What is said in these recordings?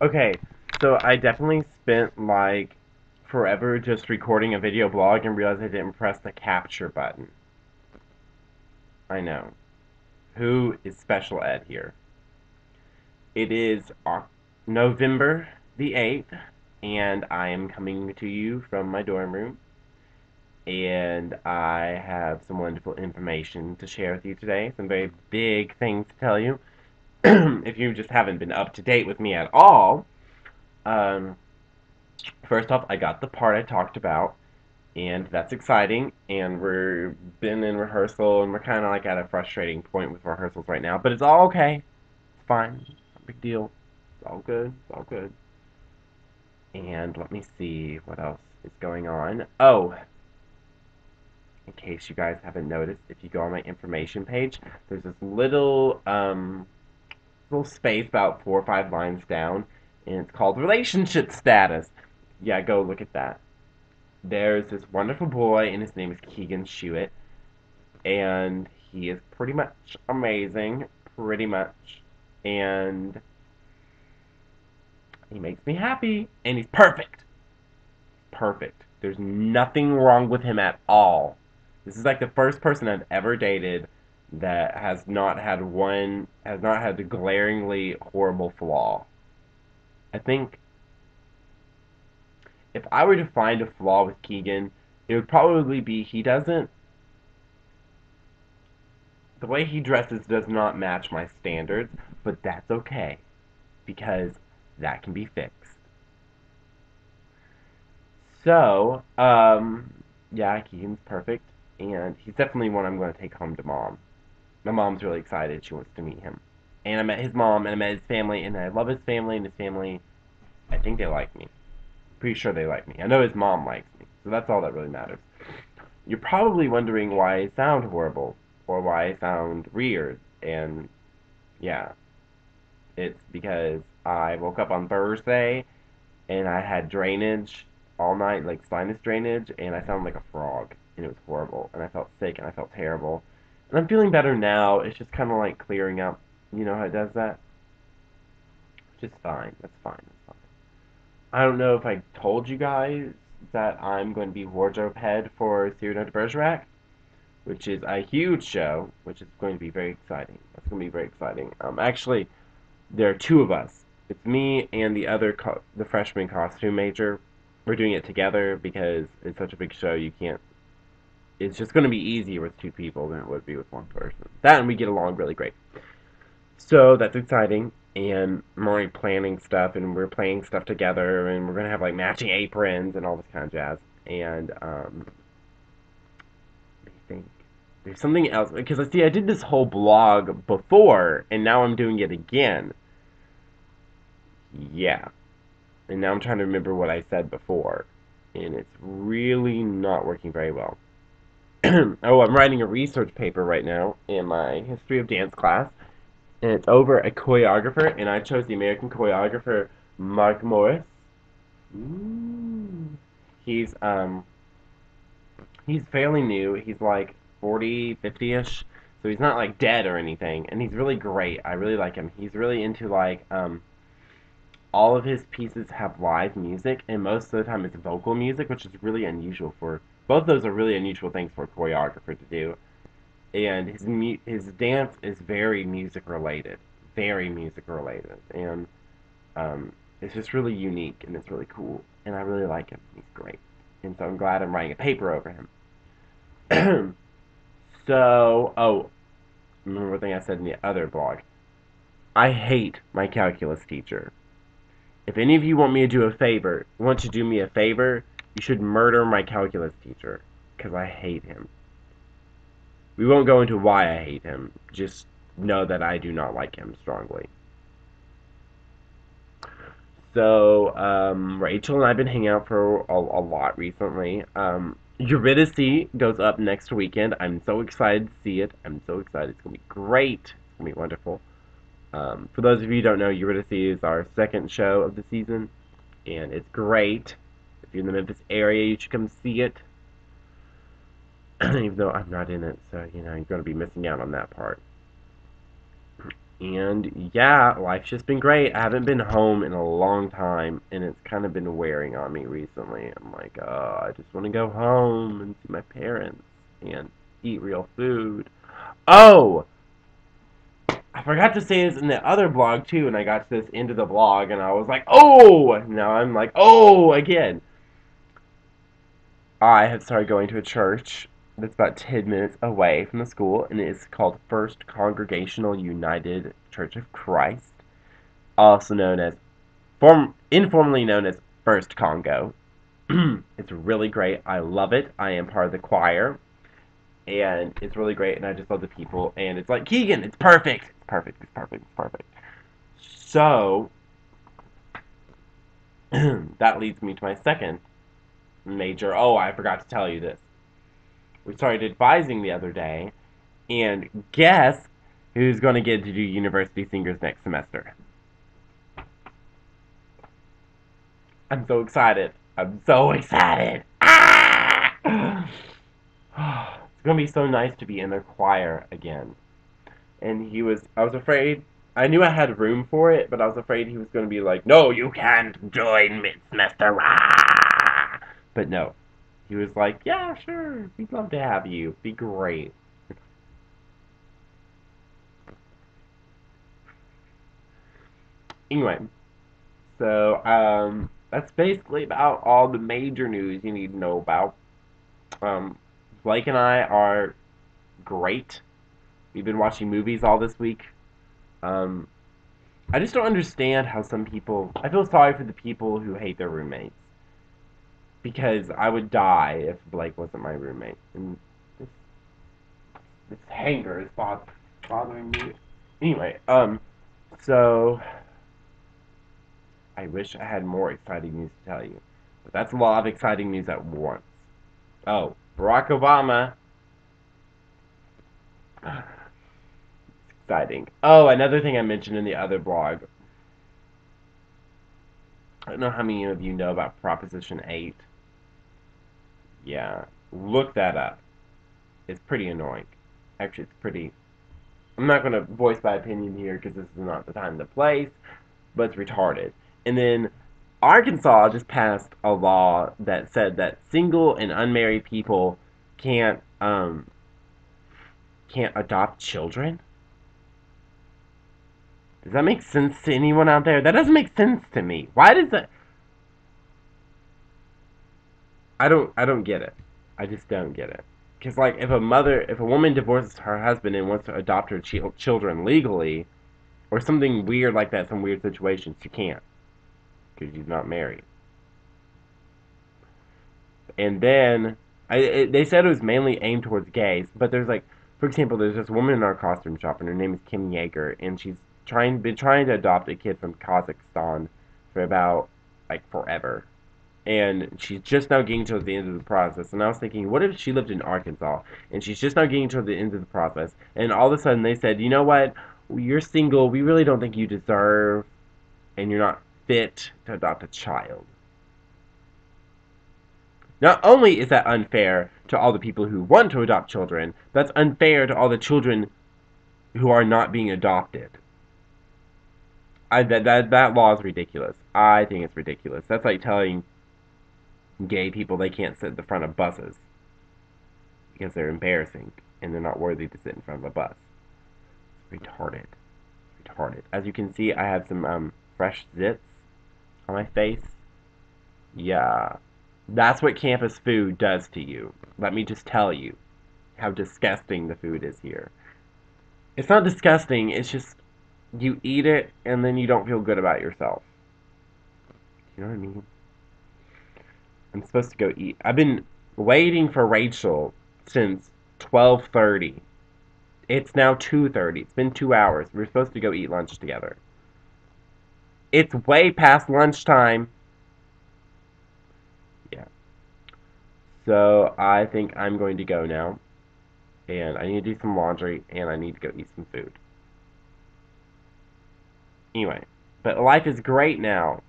Okay, so I definitely spent like forever just recording a video blog and realized I didn't press the capture button. I know. Who is special ed here? It is November the 8th, and I am coming to you from my dorm room, and I have some wonderful information to share with you today. Some very big things to tell you. If you just haven't been up to date with me at all, um, first off, I got the part I talked about, and that's exciting. And we're been in rehearsal, and we're kind of like at a frustrating point with rehearsals right now. But it's all okay. It's fine. It's no big deal. It's all good. It's all good. And let me see what else is going on. Oh, in case you guys haven't noticed, if you go on my information page, there's this little space about 4 or 5 lines down, and it's called relationship status. Yeah, go look at that. There's this wonderful boy, and his name is Keegan Shuett, and he is pretty much amazing, pretty much, and he makes me happy, and he's perfect, perfect. There's nothing wrong with him at all. This is like the first person I've ever dated that has not had a glaringly horrible flaw. I think if I were to find a flaw with Keegan, it would probably be the way he dresses does not match my standards, but that's okay because that can be fixed. So, yeah, Keegan's perfect, and he's definitely one I'm going to take home to mom. My mom's really excited. She wants to meet him. And I met his mom, and I met his family, and I love his family, and his family, I think they like me. Pretty sure they like me. I know his mom likes me, so that's all that really matters. You're probably wondering why I sound horrible, or why I sound weird, and yeah, it's because I woke up on Thursday and I had drainage all night, like sinus drainage, and I sounded like a frog, and it was horrible, and I felt sick, and I felt terrible. And I'm feeling better now. It's just kind of like clearing up. You know how it does that? Which is fine. That's fine. That's fine. I don't know if I told you guys that I'm going to be wardrobe head for Cyrano de Bergerac, which is a huge show, which is going to be very exciting. That's going to be very exciting. Actually, there are two of us. It's me and the freshman costume major. We're doing it together because it's such a big show. You can't. It's just going to be easier with two people than it would be with one person. That and we get along really great. So that's exciting. And I'm already planning stuff, and we're playing stuff together, and we're gonna have like matching aprons and all this kind of jazz. And I think there's something else because I see I did this whole blog before, and now I'm doing it again. Yeah, and now I'm trying to remember what I said before, and it's really not working very well. Oh, I'm writing a research paper right now in my history of dance class, and it's over a choreographer, and I chose the American choreographer Mark Morris. Ooh. He's um he's fairly new. He's like 40, 50-ish. So he's not like dead or anything, and he's really great. I really like him. He's really into like all of his pieces have live music, and most of the time it's vocal music, which is really unusual for both those are really unusual things for a choreographer to do. And his dance is very music related, and it's just really unique and it's really cool. And I really like him. He's great, and so I'm glad I'm writing a paper over him. Oh, remember one thing I said in the other blog. I hate my calculus teacher. If any of you want to do me a favor, you should murder my calculus teacher, because I hate him. We won't go into why I hate him. Just know that I do not like him strongly. So, Rachel and I have been hanging out for a lot recently. Eurydice goes up next weekend. I'm so excited to see it. I'm so excited. It's going to be great. It's going to be wonderful. For those of you who don't know, Eurydice is our second show of the season, and it's great. If you're in the Memphis area, you should come see it. Even though I'm not in it, so you're going to be missing out on that part. And yeah, life's just been great. I haven't been home in a long time, and it's kind of been wearing on me recently. I'm like, oh, I just want to go home and see my parents and eat real food. Oh, I forgot to say this in the other blog too, and I got to this end of the blog, and I was like, oh! Now I'm like, oh, again. I have started going to a church that's about 10 minutes away from the school, and it is called First Congregational United Church of Christ, also known as, informally known as First Congo. It's really great. I love it. I am part of the choir, and it's really great, and I just love the people, and it's like, Keegan, it's perfect. It's perfect. It's perfect. It's perfect. So, that leads me to my second major. Oh, I forgot to tell you this. We started advising the other day, and guess who's going to get to do University Singers next semester? I'm so excited. I'm so excited. Ah! It's going to be so nice to be in their choir again. And I was afraid, I knew I had room for it, but I was afraid he was going to be like, no, you can't join mid-semester. Ah! But no. He was like, yeah, sure. We'd love to have you. Be great. Anyway, so that's basically about all the major news you need to know about. Um, Blake and I are great. We've been watching movies all this week. Um, I just don't understand how some people. I feel sorry for the people who hate their roommates because I would die if Blake wasn't my roommate. And this, this hanger is bothering me. Anyway, so I wish I had more exciting news to tell you, but that's a lot of exciting news at once. Oh, Barack Obama. Exciting. Oh, another thing I mentioned in the other blog. I don't know how many of you know about Proposition 8. Yeah, look that up. It's pretty annoying. Actually, it's pretty. I'm not going to voice my opinion here because this is not the time to place, but it's retarded. And then Arkansas just passed a law that said that single and unmarried people can't adopt children. Does that make sense to anyone out there? That doesn't make sense to me. Why does that? I don't get it. I just don't get it. Because like if a woman divorces her husband and wants to adopt her children legally, or something weird like that, some weird situation, she can't because she's not married. And then they said it was mainly aimed towards gays, but there's like, for example, there's this woman in our costume shop, and her name is Kim Yeager, and she's been trying to adopt a kid from Kazakhstan for about like forever, and she's just now getting to the end of the process. And I was thinking, what if she lived in Arkansas and she's just now getting to the end of the process, and all of a sudden they said, you know what, you're single, we really don't think you deserve, and you're not fit to adopt a child. Not only is that unfair to all the people who want to adopt children, that's unfair to all the children who are not being adopted. That law is ridiculous. I think it's ridiculous. That's like telling gay people they can't sit at the front of buses because they're embarrassing and they're not worthy to sit in front of a bus. It's retarded. Retarded. As you can see, I have some fresh zits on my face. Yeah. That's what campus food does to you. Let me just tell you how disgusting the food is here. It's not disgusting, it's just you eat it and then you don't feel good about yourself. You know what I mean? I'm supposed to go eat. I've been waiting for Rachel since 12:30. It's now 2:30. It's been 2 hours. We're supposed to go eat lunch together. It's way past lunchtime. Yeah. So I think I'm going to go now. And I need to do some laundry and I need to go eat some food. Anyway, but life is great now.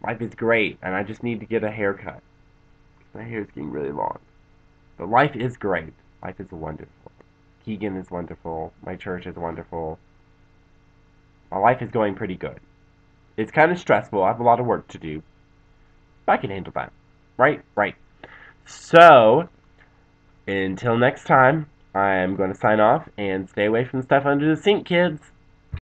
Life is great, and I just need to get a haircut. My hair is getting really long. But life is great. Life is wonderful. Keegan is wonderful. My church is wonderful. My life is going pretty good. It's kind of stressful. I have a lot of work to do. But I can handle that. Right? Right. So, until next time, I'm going to sign off and stay away from stuff under the sink, kids.